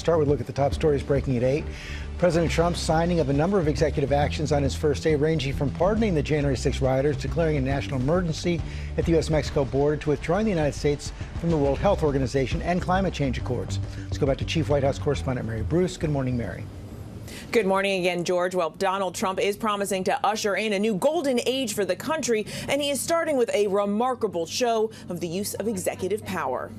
Start with a look at the top stories breaking at 8. President Trump's signing of a number of executive actions on his first day, ranging from pardoning the January 6 rioters, declaring a national emergency at the U.S Mexico border, to withdrawing the United States from the World Health Organization and climate change accords. Let's go back to Chief White House correspondent Mary Bruce. Good morning, Mary. Good morning again, George. Well, Donald Trump is promising to usher in a new golden age for the country, and he is starting with a remarkable show of the use of executive power.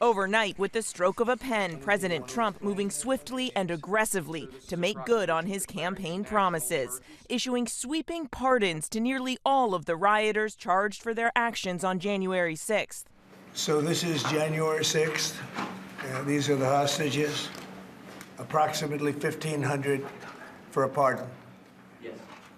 Overnight, with the stroke of a pen, President Trump moving swiftly and aggressively to make good on his campaign promises, issuing sweeping pardons to nearly all of the rioters charged for their actions on January 6th. So this is January 6th. These are the hostages. Approximately 1,500 for a pardon. Yes.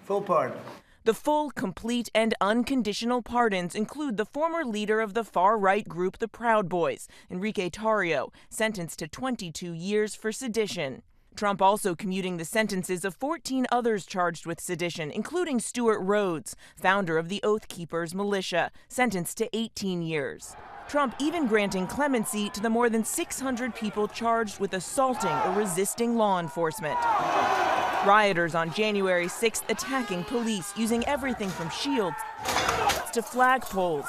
Full pardon. The full, complete, and unconditional pardons include the former leader of the far-right group the Proud Boys, Enrique Tarrio, sentenced to 22 years for sedition. Trump also commuting the sentences of 14 others charged with sedition, including Stewart Rhodes, founder of the Oath Keepers militia, sentenced to 18 years. Trump even granting clemency to the more than 600 people charged with assaulting or resisting law enforcement. Rioters on January 6th attacking police using everything from shields to flagpoles,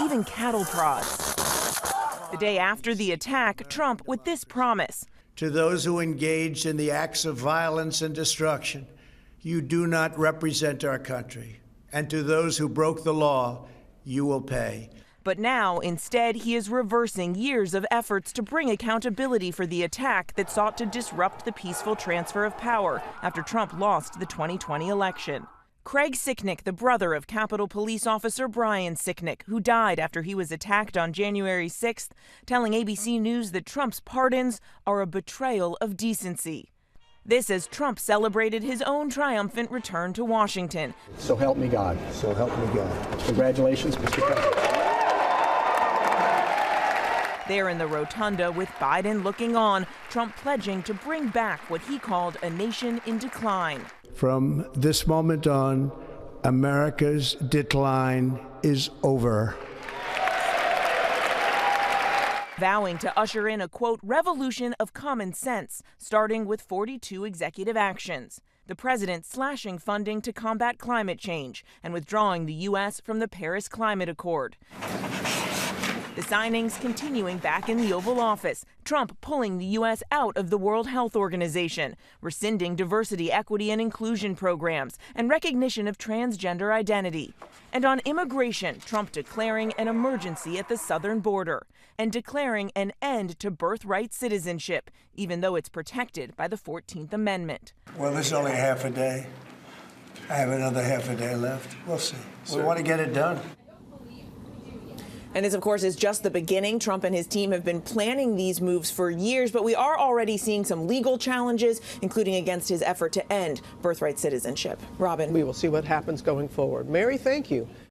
even cattle prods. The day after the attack, Trump with this promise. To those who engaged in the acts of violence and destruction, you do not represent our country. And to those who broke the law, you will pay. But now, instead, he is reversing years of efforts to bring accountability for the attack that sought to disrupt the peaceful transfer of power after Trump lost the 2020 election. Craig Sicknick, the brother of Capitol Police Officer Brian Sicknick, who died after he was attacked on January 6th, telling ABC News that Trump's pardons are a betrayal of decency. This as Trump celebrated his own triumphant return to Washington. So help me God. So help me God. Congratulations, Mr. President. There in the rotunda with Biden looking on, Trump pledging to bring back what he called a nation in decline. From this moment on, America's decline is over. Vowing to usher in a, quote, revolution of common sense, starting with 42 executive actions. The president slashing funding to combat climate change and withdrawing the U.S. from the Paris Climate Accord. The signings continuing back in the Oval Office, Trump pulling the U.S. out of the World Health Organization, rescinding diversity, equity, and inclusion programs, and recognition of transgender identity. And on immigration, Trump declaring an emergency at the southern border and declaring an end to birthright citizenship, even though it's protected by the 14th Amendment. Well, this is only half a day. I have another half a day left. We'll see. We want to get it done. And this, of course, is just the beginning. Trump and his team have been planning these moves for years, but we are already seeing some legal challenges, including against his effort to end birthright citizenship. Robin. We will see what happens going forward. Mary, thank you.